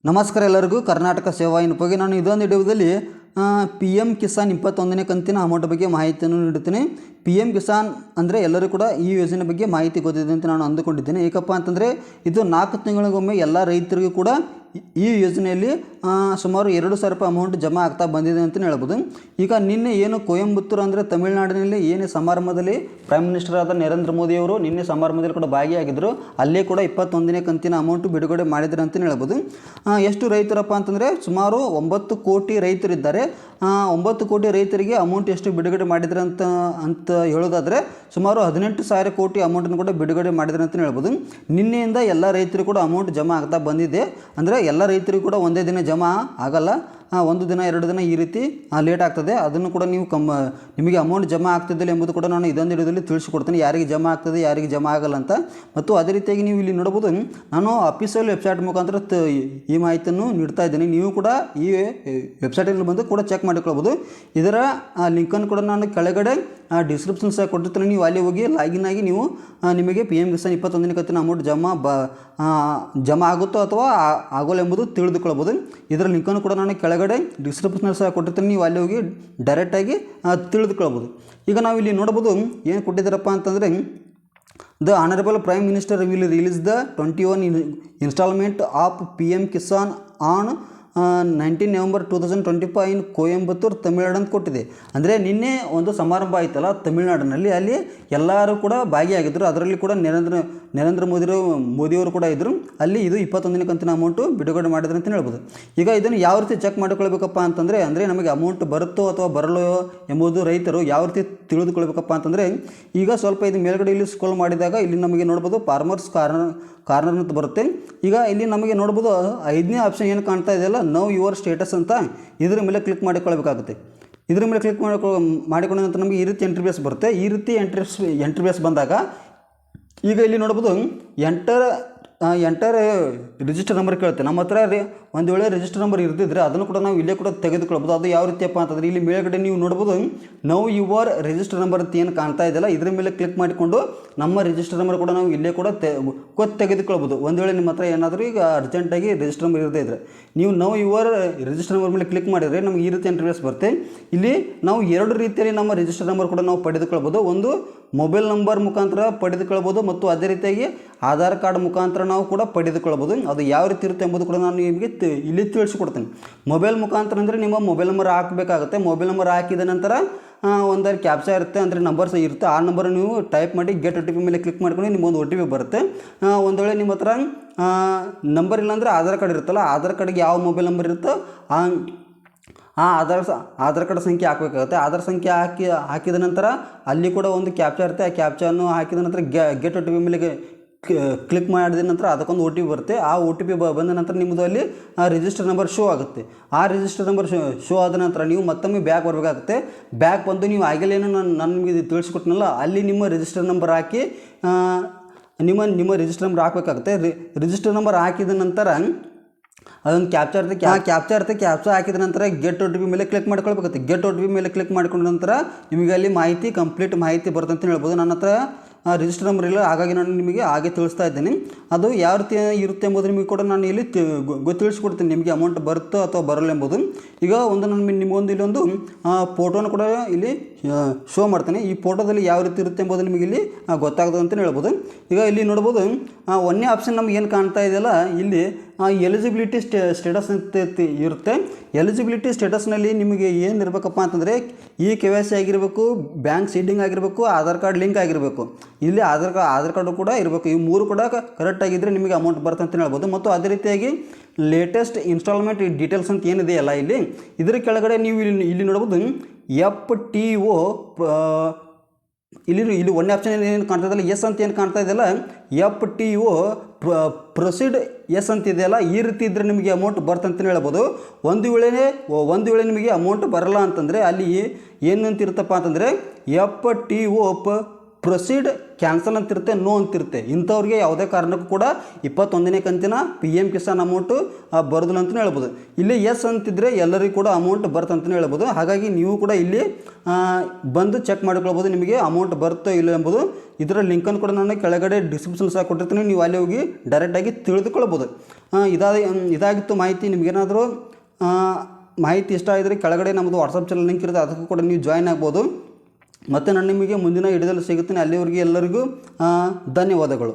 ನಮಸ್ಕಾರ ಎಲ್ಲರಿಗೂ ಕರ್ನಾಟಕ ಸೇವಾ ಇನ್ಫೋಗೆ ನಾನು ಇದೊಂದು ವಿಡಿಯೋದಲ್ಲಿ ಪಿ ಎಮ್ ಕಿಸಾನ್ 21ನೇ ಕಂತಿನ ಅಮೌಂಟ್ ಬಗ್ಗೆ ಮಾಹಿತಿಯನ್ನು ನೀಡುತ್ತೇನೆ. ಪಿ ಎಮ್ ಕಿಸಾನ್ ಅಂದರೆ ಎಲ್ಲರೂ ಕೂಡ ಈ ಯೋಜನೆ ಬಗ್ಗೆ ಮಾಹಿತಿ ಗೊತ್ತಿದೆ ಅಂತ ನಾನು ಅಂದುಕೊಂಡಿದ್ದೇನೆ. ಏಕಪ್ಪ ಅಂತಂದರೆ ಇದು 4 ತಿಂಗಳಿಗೊಮ್ಮೆ ಎಲ್ಲ ರೈತರಿಗೂ ಕೂಡ ಈ ಯೋಜನೆಯಲ್ಲಿ ಸುಮಾರು 2,000 ರೂಪಾಯಿ ಅಮೌಂಟ್ ಜಮಾ ಆಗ್ತಾ ಬಂದಿದೆ ಅಂತಲೇ ಹೇಳ್ಬೋದು. ಈಗ ನಿನ್ನೆ ಏನು ಕೊಯಂಬತ್ತೂರು ಅಂದರೆ ತಮಿಳುನಾಡಿನಲ್ಲಿ ಏನು ಸಮಾರಂಭದಲ್ಲಿ ಪ್ರೈಮ್ ಮಿನಿಸ್ಟರ್ ಆದ ನರೇಂದ್ರ ಮೋದಿಯವರು ನಿನ್ನೆ ಸಮಾರಂಭದಲ್ಲಿ ಕೂಡ ಭಾಗಿಯಾಗಿದ್ದರು. ಅಲ್ಲೇ ಕೂಡ 21ನೇ ಕಂತಿನ ಅಮೌಂಟು ಬಿಡುಗಡೆ ಮಾಡಿದ್ರು ಅಂತಲೇ ಹೇಳ್ಬೋದು. ಎಷ್ಟು ರೈತರಪ್ಪ ಅಂತಂದರೆ ಸುಮಾರು 9 ಕೋಟಿ ರೈತರಿದ್ದಾರೆ. 9 ಕೋಟಿ ರೈತರಿಗೆ ಅಮೌಂಟ್ ಎಷ್ಟು ಬಿಡುಗಡೆ ಮಾಡಿದ್ರು ಅಂತ ಹೇಳೋದಾದರೆ ಸುಮಾರು 18,000 ಕೋಟಿ ಅಮೌಂಟನ್ನು ಕೂಡ ಬಿಡುಗಡೆ ಮಾಡಿದ್ರು ಅಂತಲೇ ಹೇಳ್ಬೋದು. ನಿನ್ನೆಯಿಂದ ಎಲ್ಲ ರೈತರು ಕೂಡ ಅಮೌಂಟ್ ಜಮಾ ಆಗ್ತಾ ಬಂದಿದೆ. ಅಂದರೆ ಎಲ್ಲ ರೈತರಿಗೂ ಕೂಡ ಒಂದೇ ದಿನ ಜಮಾ ಆಗಲ್ಲ, 1 ದಿನ 2 ದಿನ ಈ ರೀತಿ ಲೇಟ್ ಆಗ್ತದೆ. ಅದನ್ನು ಕೂಡ ನೀವು ನಿಮಗೆ ಅಮೌಂಟ್ ಜಮಾ ಆಗ್ತಿದ್ದಿಲ್ಲ ಎಂಬುದು ಕೂಡ ನಾನು ಇದೊಂದು ವಿಡಿಯೋದಲ್ಲಿ ತಿಳಿಸಿಕೊಡ್ತೀನಿ, ಯಾರಿಗೆ ಜಮಾ ಆಗ್ತದೆ ಯಾರಿಗೆ ಜಮಾ ಆಗಲ್ಲ ಅಂತ. ಮತ್ತು ಅದೇ ರೀತಿಯಾಗಿ ನೀವು ಇಲ್ಲಿ ನೋಡ್ಬೋದು, ನಾನು ಅಫಿಷಿಯಲ್ ವೆಬ್ಸೈಟ್ ಮುಖಾಂತರ ಈ ಮಾಹಿತಿಯನ್ನು ನೀಡ್ತಾ ಇದ್ದೀನಿ. ನೀವು ಕೂಡ ಈ ವೆಬ್ಸೈಟಲ್ಲಿ ಬಂದು ಕೂಡ ಚೆಕ್ ಮಾಡಿಕೊಳ್ಬೋದು. ಇದರ ಲಿಂಕನ್ನು ಕೂಡ ನಾನು ಕೆಳಗಡೆ ಡಿಸ್ಕ್ರಿಪ್ಷನ್ ಸಹ ಕೊಟ್ಟಿರ್ತೀನಿ. ನೀವು ಅಲ್ಲಿ ಹೋಗಿ ಲಾಗಿನ್ ಆಗಿ ನೀವು ನಿಮಗೆ ಪಿ ಎಮ್ ಕಿಸಾನ್ 21ನೇ ಕಂತಿನ ಅಮೌಂಟ್ ಜಮಾ ಆಗುತ್ತೋ ಅಥವಾ ಆಗೋಲ್ಲ ಎಂಬುದು ತಿಳಿದುಕೊಳ್ಬೋದು. ಇದರ ಲಿಂಕನ್ನು ಕೂಡ ನಾನು ಕೆಳಗಡೆ ಡಿಸ್ಕ್ರಿಪ್ಷನ್ ಸಹ ಕೊಟ್ಟಿರ್ತೀನಿ. ನೀವು ಅಲ್ಲಿ ಹೋಗಿ ಡೈರೆಕ್ಟಾಗಿ ತಿಳಿದುಕೊಳ್ಬೋದು. ಈಗ ನಾವು ಇಲ್ಲಿ ನೋಡ್ಬೋದು ಏನು ಕೊಟ್ಟಿದ್ದಾರಪ್ಪ ಅಂತಂದರೆ, the honourable prime minister will release the 21 instalment of P M Kisan on 19 November 2025 ಇನ್ ಕೊಯಂಬತ್ತೂರು ತಮಿಳುನಾಡು ಅಂತ ಕೊಟ್ಟಿದೆ. ಅಂದರೆ ನಿನ್ನೆ ಒಂದು ಸಮಾರಂಭ ತಮಿಳುನಾಡಿನಲ್ಲಿ, ಅಲ್ಲಿ ಎಲ್ಲರೂ ಕೂಡ ಭಾಗಿಯಾಗಿದ್ದರು. ಅದರಲ್ಲಿ ಕೂಡ ನರೇಂದ್ರ ಮೋದಿಯವರು ಕೂಡ ಇದ್ದರು. ಅಲ್ಲಿ ಇದು 21ನೇ ಕಂತಿನ ಅಮೌಂಟು ಬಿಡುಗಡೆ ಮಾಡಿದ್ರು ಅಂತಲೇ ಹೇಳ್ಬೋದು. ಈಗ ಇದನ್ನು ಯಾವ ರೀತಿ ಚೆಕ್ ಮಾಡಿಕೊಳ್ಬೇಕಪ್ಪ ಅಂತಂದರೆ, ಅಂದರೆ ಅಮೌಂಟ್ ಬರುತ್ತೋ ಅಥವಾ ಬರಲ್ಲೋ ಎಂಬುದು ರೈತರು ಯಾವ ರೀತಿ ತಿಳಿದುಕೊಳ್ಬೇಕಪ್ಪ ಅಂತಂದರೆ, ಈಗ ಸ್ವಲ್ಪ ಇದು ಮೇಲ್ಗಡೆ ಇಲ್ಲಿ ಸ್ಕ್ರೋಲ್ ಮಾಡಿದಾಗ ಇಲ್ಲಿ ನಮಗೆ ನೋಡ್ಬೋದು ಫಾರ್ಮರ್ಸ್ ಕಾರ್ನರ್ ಅಂತ ಬರುತ್ತೆ. ಈಗ ಇಲ್ಲಿ ನಮಗೆ ನೋಡ್ಬೋದು 5ನೇ ಆಪ್ಷನ್ ಏನು ಕಾಣ್ತಾ ಇದೆಯಲ್ಲ, ನೌ ಯುವರ್ ಸ್ಟೇಟಸ್ ಅಂತ, ಇದರ ಮೇಲೆ ಕ್ಲಿಕ್ ಮಾಡಿಕೊಳ್ಬೇಕಾಗುತ್ತೆ. ಇದರ ಮೇಲೆ ಕ್ಲಿಕ್ ಮಾಡಿಕೊಂಡ ನಂತರ ನಮಗೆ ಈ ರೀತಿ ಎಂಟ್ರಿ ಬರುತ್ತೆ. ಈ ರೀತಿ ಎಂಟ್ರಿ ಬಂದಾಗ ಈಗ ಇಲ್ಲಿ ನೋಡ್ಬೋದು ಎಂಟರ್ ರಿಜಿಸ್ಟರ್ ನಂಬರ್ ಕೇಳುತ್ತೆ. ನಮ್ಮ ಹತ್ರ ಒಂದು ವೇಳೆ ರಿಜಿಸ್ಟರ್ ನಂಬರ್ ಇರ್ತಿದ್ರೆ ಅದನ್ನು ಕೂಡ ನಾವು ಇಲ್ಲೇ ಕೂಡ ತೆಗೆದುಕೊಳ್ಬೋದು. ಅದು ಯಾವ ರೀತಿಯಪ್ಪ ಅಂತಂದರೆ, ಇಲ್ಲಿ ಮೇಲ್ಗಡೆ ನೀವು ನೋಡ್ಬೋದು ನೌ ಯುವರ್ ರಿಜಿಸ್ಟರ್ ನಂಬರ್ ಅಂತ ಏನು ಕಾಣ್ತಾ ಇದೆಯಲ್ಲ, ಇದರ ಮೇಲೆ ಕ್ಲಿಕ್ ಮಾಡಿಕೊಂಡು ನಮ್ಮ ರಿಜಿಸ್ಟರ್ ನಂಬರ್ ಕೂಡ ನಾವು ಇಲ್ಲೇ ಕೂಡ ತೆಗೆದುಕೊಳ್ಬೋದು. ಒಂದು ವೇಳೆ ನಿಮ್ಮ ಹತ್ರ ಏನಾದರೂ ಈಗ ಅರ್ಜೆಂಟಾಗಿ ರಿಜಿಸ್ಟರ್ ನಂಬರ್ ಇರದೇ ಇದ್ದರೆ ನೀವು ನೌ ಯುವರ್ ರಿಜಿಸ್ಟರ್ ನಂಬರ್ ಮೇಲೆ ಕ್ಲಿಕ್ ಮಾಡಿದರೆ ನಮಗೆ ಈ ರೀತಿ ಇಂಟರ್ಫೇಸ್ ಬರುತ್ತೆ. ಇಲ್ಲಿ ನಾವು 2 ರೀತಿಯಲ್ಲಿ ನಮ್ಮ ರಿಜಿಸ್ಟರ್ ನಂಬರ್ ಕೂಡ ನಾವು ಪಡೆದುಕೊಳ್ಬೋದು. ಒಂದು ಮೊಬೈಲ್ ನಂಬರ್ ಮುಖಾಂತರ ಪಡೆದುಕೊಳ್ಬೋದು ಮತ್ತು ಅದೇ ರೀತಿಯಾಗಿ ಆಧಾರ್ ಕಾರ್ಡ್ ಮುಖಾಂತರ ನಾವು ಕೂಡ ಪಡೆದುಕೊಳ್ಬೋದು. ಅದು ಯಾವ ರೀತಿ ಇರುತ್ತೆ ಎಂಬುದು ಕೂಡ ನಾನು ನಿಮಗೆ ಇಲ್ಲಿ ತಿಳಿಸಿಕೊಡ್ತೀನಿ. ಮೊಬೈಲ್ ಮುಖಾಂತರ ಅಂದರೆ ನಿಮ್ಮ ಮೊಬೈಲ್ ನಂಬರ್ ಹಾಕಬೇಕಾಗುತ್ತೆ. ಮೊಬೈಲ್ ನಂಬರ್ ಹಾಕಿದ ನಂತರ ಒಂದು ಕ್ಯಾಪ್ಚಾ ಇರುತ್ತೆ, ಅಂದರೆ ನಂಬರ್ಸ್ ಇರುತ್ತೆ. ಆ ನಂಬರ್ ನೀವು ಟೈಪ್ ಮಾಡಿ ಗೆಟ್ OTP ಮೇಲೆ ಕ್ಲಿಕ್ ಮಾಡ್ಕೊಂಡು ನಿಮ್ಮೊಂದು OTP ಬರುತ್ತೆ. ಒಂದು ವೇಳೆ ನಿಮ್ಮ ಹತ್ರ ನಂಬರ್ ಇಲ್ಲಾಂದರೆ ಆಧಾರ್ ಕಾರ್ಡ್ ಇರುತ್ತಲ್ಲ, ಆಧಾರ್ ಕಾರ್ಡ್ಗೆ ಯಾವ ಮೊಬೈಲ್ ನಂಬರ್ ಇರುತ್ತೋ ಆಧಾರ್ ಕಾರ್ಡ್ ಸಂಖ್ಯೆ ಹಾಕಬೇಕಾಗುತ್ತೆ. ಆಧಾರ್ ಸಂಖ್ಯೆ ಹಾಕಿದ ನಂತರ ಅಲ್ಲಿ ಕೂಡ ಒಂದು ಕ್ಯಾಪ್ಚಾ ಇರುತ್ತೆ. ಆ ಕ್ಯಾಪ್ಚಾನ್ನು ಹಾಕಿದ ನಂತರ ಗೆಟ್ OTP ಮೇಲೆ ಕ್ಲಿಕ್ ಮಾಡಿದ ನಂತರ ಅದಕ್ಕೊಂದು OTP ಬರುತ್ತೆ. ಆ OTP ಬಂದ ನಂತರ ನಿಮ್ಮದು ಅಲ್ಲಿ ರಿಜಿಸ್ಟರ್ ನಂಬರ್ ಶೋ ಆಗುತ್ತೆ. ಆ ರಿಜಿಸ್ಟರ್ ನಂಬರ್ ಶೋ ಆದ ನಂತರ ನೀವು ಮತ್ತೊಮ್ಮೆ ಬ್ಯಾಕ್ ಬರಬೇಕಾಗುತ್ತೆ. ಬ್ಯಾಕ್ ಬಂದು ನೀವು ಆಗಲೇನು ನಾನು ನಿಮಗೆ ತಿಳಿಸ್ಕೊಟ್ನಲ್ಲ, ಅಲ್ಲಿ ನಿಮ್ಮ ರಿಜಿಸ್ಟರ್ ನಂಬರ್ ಹಾಕಿ ನಿಮ್ಮ ರಿಜಿಸ್ಟರ್ ನಂಬರ್ ಹಾಕಬೇಕಾಗುತ್ತೆ. ರಿಜಿಸ್ಟರ್ ನಂಬರ್ ಹಾಕಿದ ನಂತರ ಅದೊಂದು ಕ್ಯಾಪ್ಚಾ ಇರುತ್ತೆ. ಕ್ಯಾಪ್ಚಾ ಹಾಕಿದ ನಂತರ ಗೆಟ್ OTP ಮೇಲೆ ಕ್ಲಿಕ್ ಮಾಡ್ಕೊಳ್ಬೇಕಾಗುತ್ತೆ. ಗೆಟ್ OTP ಮೇಲೆ ಕ್ಲಿಕ್ ಮಾಡಿಕೊಂಡ ನಂತರ ನಿಮಗೆ ಅಲ್ಲಿ ಕಂಪ್ಲೀಟ್ ಮಾಹಿತಿ ಬರುತ್ತೆ ಅಂತ ಹೇಳ್ಬೋದು. ನನ್ನ ಹತ್ರ ರಿಜಿಸ್ಟರ್ ನಂಬರ್ ಇಲ್ಲ, ಹಾಗಾಗಿ ನಾನು ನಿಮಗೆ ಹಾಗೆ ತಿಳಿಸ್ತಾ ಇದ್ದೀನಿ. ಅದು ಯಾವ ರೀತಿ ಇರುತ್ತೆ ಎಂಬುದು ನಿಮಗೆ ಕೂಡ ನಾನು ಇಲ್ಲಿ ತಿಳಿಸ್ಕೊಡ್ತೀನಿ, ನಿಮಗೆ ಅಮೌಂಟ್ ಬರುತ್ತೋ ಅಥವಾ ಬರಲ್ಲ ಎಂಬುದು. ಈಗ ನಿಮಗೊಂದು ಇಲ್ಲೊಂದು ಫೋಟೋನ ಕೂಡ ಇಲ್ಲಿ ಶೋ ಮಾಡ್ತೀನಿ. ಈ ಫೋಟೋದಲ್ಲಿ ಯಾವ ರೀತಿ ಇರುತ್ತೆ ಎಂಬುದು ನಿಮಗೆ ಇಲ್ಲಿ ಗೊತ್ತಾಗ್ತದೆ ಅಂತಲೇ ಹೇಳ್ಬೋದು. ಈಗ ಇಲ್ಲಿ ನೋಡ್ಬೋದು 1ನೇ ಆಪ್ಷನ್ ನಮ್ಗೆ ಏನು ಕಾಣ್ತಾ ಇದೆಯಲ್ಲ, ಇಲ್ಲಿ ಎಲಿಜಿಬಿಲಿಟಿ ಸ್ಟೇಟಸ್ ಅಂತ ಇರುತ್ತೆ. ಎಲಿಜಿಬಿಲಿಟಿ ಸ್ಟೇಟಸ್ನಲ್ಲಿ ನಿಮಗೆ ಏನು ಇರಬೇಕಪ್ಪ ಅಂತಂದರೆ, KYC ಆಗಿರಬೇಕು, ಬ್ಯಾಂಕ್ ಸೀಡಿಂಗ್ ಆಗಿರಬೇಕು, ಆಧಾರ್ ಕಾರ್ಡ್ ಲಿಂಕ್ ಆಗಿರಬೇಕು. ಇಲ್ಲಿ ಆಧಾರ್ ಕಾರ್ಡು ಕೂಡ ಇರಬೇಕು. ಇವು 3 ಕೂಡ ಕರೆಕ್ಟಾಗಿದ್ದರೆ ನಿಮಗೆ ಅಮೌಂಟ್ ಬರುತ್ತೆ ಅಂತ ಹೇಳ್ಬೋದು. ಮತ್ತು ಅದೇ ರೀತಿಯಾಗಿ ಲೇಟೆಸ್ಟ್ ಇನ್ಸ್ಟಾಲ್ಮೆಂಟ್ ಡೀಟೇಲ್ಸ್ ಅಂತ ಏನಿದೆಯಲ್ಲ, ಇದರ ಕೆಳಗಡೆ ನೀವು ಇಲ್ಲಿ ನೋಡ್ಬೋದು FTO. ಇಲ್ಲಿ 1ನೇ ಆಪ್ಷನ್ ಏನು ಕಾಣ್ತಾ ಇದೆಯಲ್ಲ, ಎಸ್ ಅಂತ ಏನು ಕಾಣ್ತಾ ಇದೆಯಲ್ಲ, FTO ಪ್ರೊಸೀಡ್ ಎಸ್ ಅಂತ ಇದೆಯಲ್ಲ, ಈ ರೀತಿ ಇದ್ದರೆ ನಿಮಗೆ ಅಮೌಂಟ್ ಬರ್ತಂತಲೇ ಹೇಳ್ಬೋದು. ಒಂದು ವೇಳೆ ನಿಮಗೆ ಅಮೌಂಟ್ ಬರಲ್ಲ ಅಂತಂದರೆ ಅಲ್ಲಿ ಏನಂತ ಇರುತ್ತಪ್ಪ ಅಂತಂದರೆ FTO ಪ್ರೊಸೀಡ್ ಕ್ಯಾನ್ಸಲ್ ಅಂತಿರುತ್ತೆ, ನೋ ಅಂತಿರುತ್ತೆ. ಇಂಥವ್ರಿಗೆ ಯಾವುದೇ ಕಾರಣಕ್ಕೂ ಕೂಡ 21ನೇ ಕಂತಿನ ಪಿ ಎಮ್ ಕಿಸಾನ್ ಅಮೌಂಟು ಬರೋದಿಲ್ಲ ಅಂತಲೇ ಹೇಳ್ಬೋದು. ಇಲ್ಲಿ ಎಸ್ ಅಂತಿದ್ರೆ ಎಲ್ಲರಿಗೂ ಕೂಡ ಅಮೌಂಟ್ ಬರ್ತಂತಲೇ ಹೇಳ್ಬೋದು. ಹಾಗಾಗಿ ನೀವು ಕೂಡ ಇಲ್ಲಿ ಬಂದು ಚೆಕ್ ಮಾಡಿಕೊಳ್ಬೋದು ನಿಮಗೆ ಅಮೌಂಟ್ ಬರುತ್ತೋ ಇಲ್ಲ ಎಂಬುದು. ಇದರ ಲಿಂಕನ್ನು ಕೂಡ ನಾನು ಕೆಳಗಡೆ ಡಿಸ್ಕ್ರಿಪ್ಷನ್ ಸಹ ಕೊಟ್ಟಿರ್ತೀನಿ, ನೀವು ಅಲ್ಲಿ ಹೋಗಿ ಡೈರೆಕ್ಟಾಗಿ ತಿಳಿದುಕೊಳ್ಬೋದು. ಇದಾಗಿತ್ತು ಮಾಹಿತಿ. ನಿಮಗೇನಾದರೂ ಮಾಹಿತಿ ಇಷ್ಟ ಆಗಿದ್ರೆ ಕೆಳಗಡೆ ನಮ್ಮದು ವಾಟ್ಸಪ್ ಚಾನಲ್ ಲಿಂಕ್ ಇರುತ್ತೆ, ಅದಕ್ಕೂ ಕೂಡ ನೀವು ಜಾಯ್ನ್ ಆಗ್ಬೋದು. ಮತ್ತು ನಾನು ನಿಮಗೆ ಮುಂದಿನ ವಿಡಿಯೋದಲ್ಲಿ ಸಿಗುತ್ತೇನೆ. ಅಲ್ಲಿವರೆಗೆ ಎಲ್ಲರಿಗೂ ಧನ್ಯವಾದಗಳು.